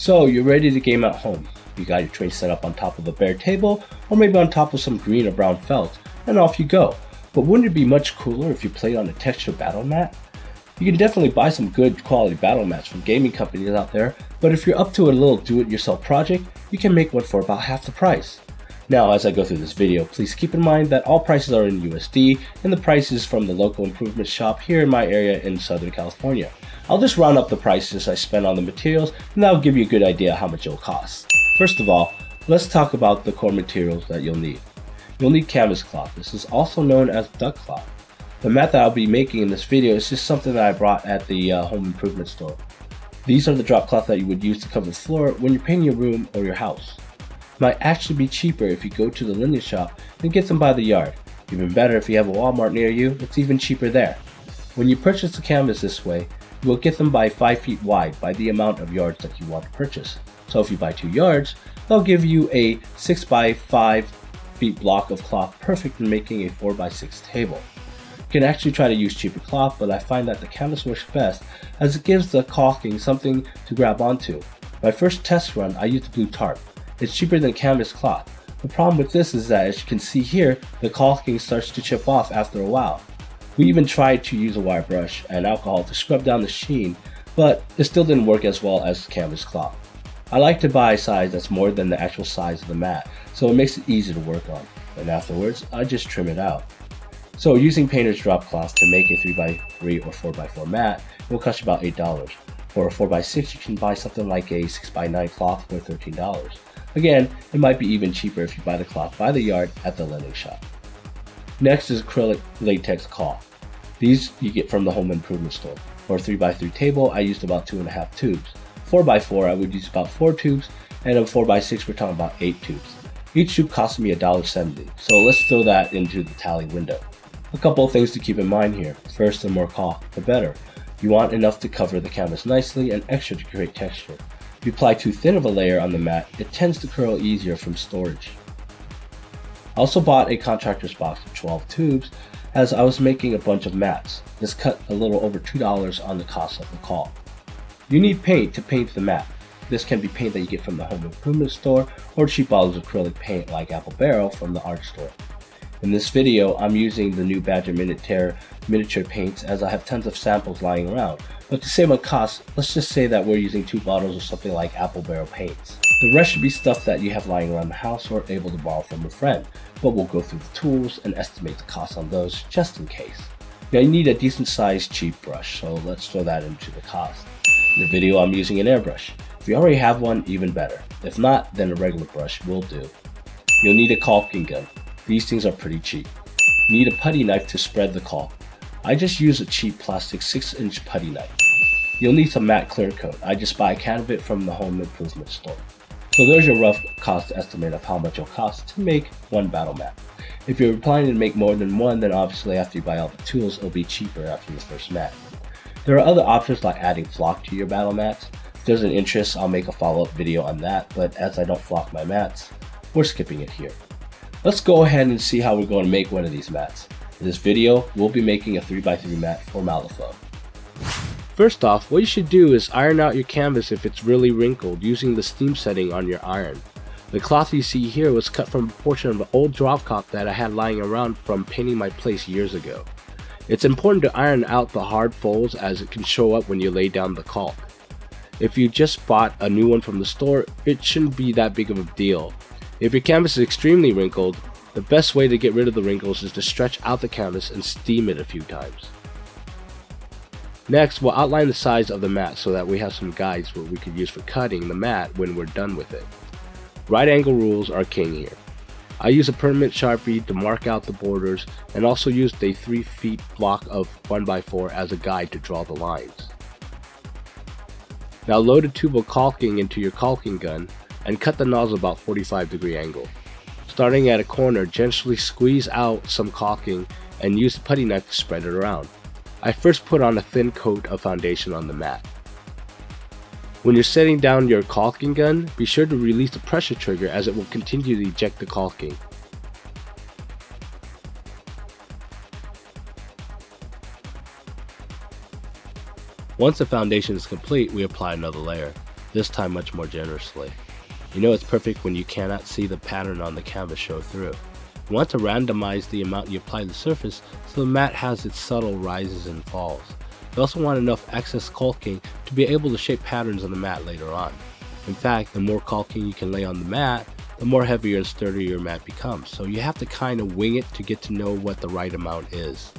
So you're ready to game at home. You got your tray set up on top of a bare table, or maybe on top of some green or brown felt, and off you go. But wouldn't it be much cooler if you played on a textured battle mat? You can definitely buy some good quality battle mats from gaming companies out there, but if you're up to a little do-it-yourself project, you can make one for about half the price. Now, as I go through this video, please keep in mind that all prices are in USD, and the price is from the local improvement shop here in my area in Southern California. I'll just round up the prices I spent on the materials, and that'll give you a good idea how much it'll cost. First of all, let's talk about the core materials that you'll need. You'll need canvas cloth. This is also known as duck cloth. The mat that I'll be making in this video is just something that I brought at the home improvement store. These are the drop cloth that you would use to cover the floor when you're painting your room or your house. It might actually be cheaper if you go to the linen shop and get them by the yard. Even better if you have a Walmart near you, it's even cheaper there. When you purchase the canvas this way, you will get them by 5 feet wide by the amount of yards that you want to purchase. So if you buy 2 yards, they'll give you a 6 by 5 feet block of cloth, perfect for making a 4 by 6 table. You can actually try to use cheaper cloth, but I find that the canvas works best as it gives the caulking something to grab onto. My first test run, I used blue tarp. It's cheaper than canvas cloth. The problem with this is that, as you can see here, the caulking starts to chip off after a while. We even tried to use a wire brush and alcohol to scrub down the sheen, but it still didn't work as well as canvas cloth. I like to buy a size that's more than the actual size of the mat, so it makes it easy to work on. And afterwards, I just trim it out. So using painter's drop cloth to make a 3x3 or 4x4 mat will cost you about $8. For a 4x6, you can buy something like a 6x9 cloth for $13. Again, it might be even cheaper if you buy the cloth by the yard at the linen shop. Next is acrylic latex caulk. These you get from the home improvement store. For a 3x3 table, I used about 2.5 tubes. 4x4, I would use about 4 tubes, and a 4x6, we're talking about 8 tubes. Each tube cost me $1.70, so let's throw that into the tally window. A couple of things to keep in mind here. First, the more caulk, the better. You want enough to cover the canvas nicely and extra to create texture. If you apply too thin of a layer on the mat, it tends to curl easier from storage. I also bought a contractor's box of 12 tubes as I was making a bunch of mats. This cut a little over $2 on the cost of the caulk. You need paint to paint the mat. This can be paint that you get from the home improvement store or cheap bottles of acrylic paint like Apple Barrel from the art store. In this video, I'm using the new Badger miniature paints as I have tons of samples lying around. But to save on cost, let's just say that we're using 2 bottles of something like Apple Barrel paints. The rest should be stuff that you have lying around the house or able to borrow from a friend, but we'll go through the tools and estimate the cost on those just in case. Now you need a decent sized cheap brush, so let's throw that into the cost. In the video, I'm using an airbrush. If you already have one, even better. If not, then a regular brush will do. You'll need a caulking gun. These things are pretty cheap. You need a putty knife to spread the caulk. I just use a cheap plastic 6-inch putty knife. You'll need some matte clear coat. I just buy a can of it from the home improvement store. So there's your rough cost estimate of how much it'll cost to make one battle mat. If you're planning to make more than one, then obviously after you buy all the tools, it'll be cheaper after the first mat. There are other options like adding flock to your battle mats. If there's an interest, I'll make a follow-up video on that, but as I don't flock my mats, we're skipping it here. Let's go ahead and see how we're going to make one of these mats. In this video, we'll be making a 3x3 mat for MacLeod. First off, what you should do is iron out your canvas if it's really wrinkled using the steam setting on your iron. The cloth you see here was cut from a portion of an old drop cloth that I had lying around from painting my place years ago. It's important to iron out the hard folds as it can show up when you lay down the caulk. If you just bought a new one from the store, it shouldn't be that big of a deal. If your canvas is extremely wrinkled, the best way to get rid of the wrinkles is to stretch out the canvas and steam it a few times. Next, we'll outline the size of the mat so that we have some guides what we could use for cutting the mat when we're done with it. Right angle rules are king here. I use a permanent Sharpie to mark out the borders and also used a 3 feet block of 1x4 as a guide to draw the lines. Now load a tube of caulking into your caulking gun and cut the nozzle about 45-degree angle. Starting at a corner, gently squeeze out some caulking and use the putty knife to spread it around. I first put on a thin coat of foundation on the mat. When you're setting down your caulking gun, be sure to release the pressure trigger as it will continue to eject the caulking. Once the foundation is complete, we apply another layer. this time much more generously. You know it's perfect when you cannot see the pattern on the canvas show through. You want to randomize the amount you apply to the surface so the mat has its subtle rises and falls. You also want enough excess caulking to be able to shape patterns on the mat later on. In fact, the more caulking you can lay on the mat, the more heavier and sturdier your mat becomes, so you have to kind of wing it to get to know what the right amount is.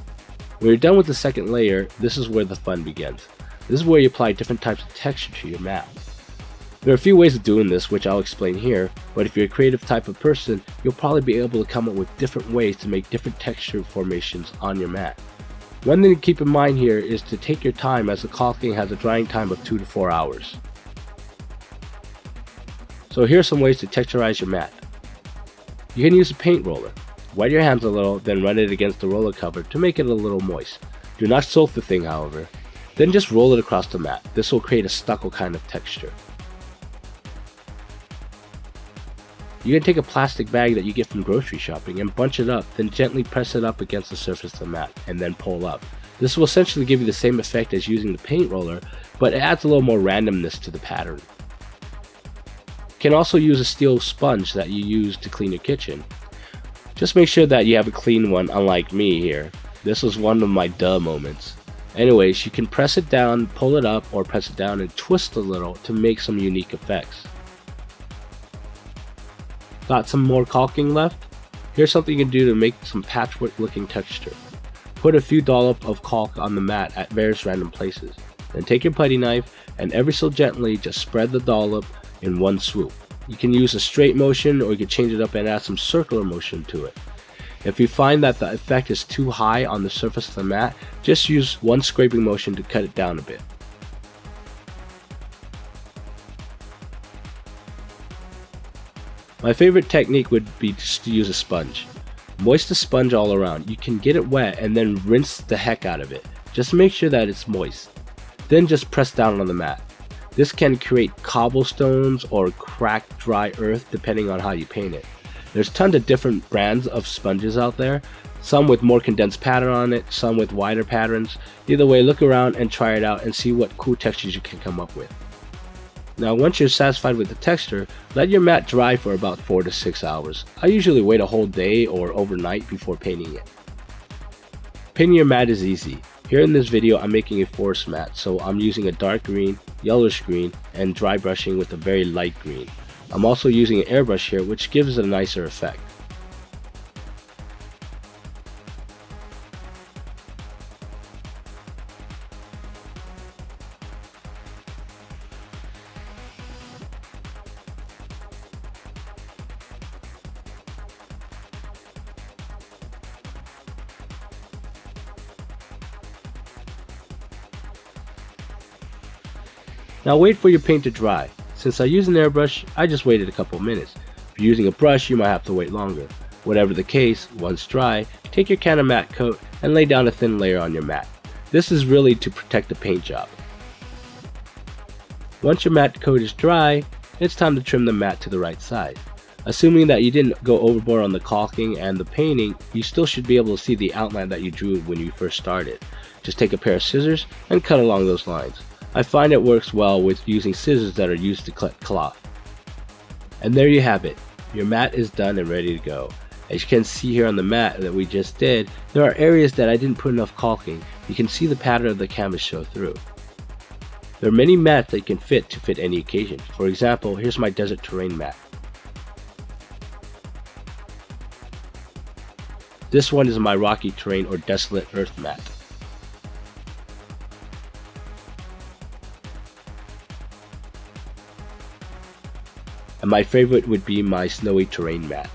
When you're done with the second layer, this is where the fun begins. This is where you apply different types of texture to your mat. There are a few ways of doing this, which I'll explain here, but if you're a creative type of person, you'll probably be able to come up with different ways to make different texture formations on your mat. One thing to keep in mind here is to take your time, as the caulking has a drying time of 2 to 4 hours. So here are some ways to texturize your mat. You can use a paint roller. Wet your hands a little, then run it against the roller cover to make it a little moist. Do not soak the thing, however. Then just roll it across the mat. This will create a stucco kind of texture. You can take a plastic bag that you get from grocery shopping and bunch it up, then gently press it up against the surface of the mat, and then pull up. This will essentially give you the same effect as using the paint roller, but it adds a little more randomness to the pattern. You can also use a steel sponge that you use to clean your kitchen. Just make sure that you have a clean one, unlike me here. This was one of my duh moments. Anyways, you can press it down, pull it up, or press it down and twist a little to make some unique effects. Got some more caulking left? Here's something you can do to make some patchwork looking texture. Put a few dollop of caulk on the mat at various random places. Then take your putty knife and ever so gently just spread the dollop in one swoop. You can use a straight motion, or you can change it up and add some circular motion to it. If you find that the effect is too high on the surface of the mat, just use one scraping motion to cut it down a bit. My favorite technique would be just to use a sponge. Moist the sponge all around. You can get it wet and then rinse the heck out of it. Just make sure that it's moist. Then just press down on the mat. This can create cobblestones or cracked dry earth depending on how you paint it. There's tons of different brands of sponges out there. Some with more condensed pattern on it, some with wider patterns. Either way, look around and try it out and see what cool textures you can come up with. Now once you're satisfied with the texture, let your mat dry for about 4 to 6 hours. I usually wait a whole day or overnight before painting it. Painting your mat is easy. Here in this video I'm making a forest mat, so I'm using a dark green, yellowish green, and dry brushing with a very light green. I'm also using an airbrush here, which gives it a nicer effect. Now wait for your paint to dry. Since I use an airbrush, I just waited a couple minutes. If you're using a brush, you might have to wait longer. Whatever the case, once dry, take your can of matte coat and lay down a thin layer on your mat. This is really to protect the paint job. Once your matte coat is dry, it's time to trim the mat to the right size. Assuming that you didn't go overboard on the caulking and the painting, you still should be able to see the outline that you drew when you first started. Just take a pair of scissors and cut along those lines. I find it works well with using scissors that are used to cut cloth. And there you have it. Your mat is done and ready to go. As you can see here on the mat that we just did, there are areas that I didn't put enough caulking. You can see the pattern of the canvas show through. There are many mats that you can fit to fit any occasion. For example, here's my desert terrain mat. This one is my rocky terrain or desolate earth mat. And my favorite would be my snowy terrain mat.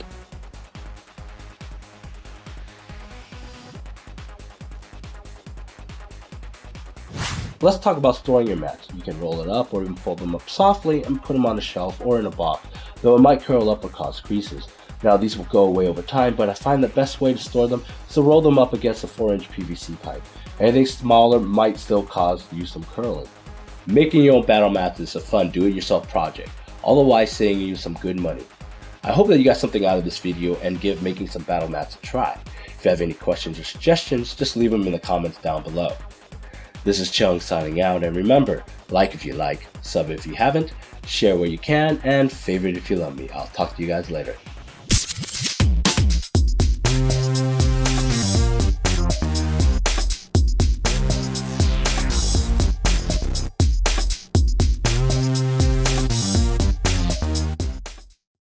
Let's talk about storing your mats. You can roll it up or even fold them up softly and put them on a shelf or in a box, though it might curl up or cause creases. Now these will go away over time, but I find the best way to store them is to roll them up against a 4-inch PVC pipe. Anything smaller might still cause you some curling. Making your own battle mats is a fun do-it-yourself project, otherwise saving you some good money. I hope that you got something out of this video and give making some battle mats a try. If you have any questions or suggestions, just leave them in the comments down below. This is Chung signing out, and remember, like if you like, sub if you haven't, share where you can, and favorite if you love me. I'll talk to you guys later.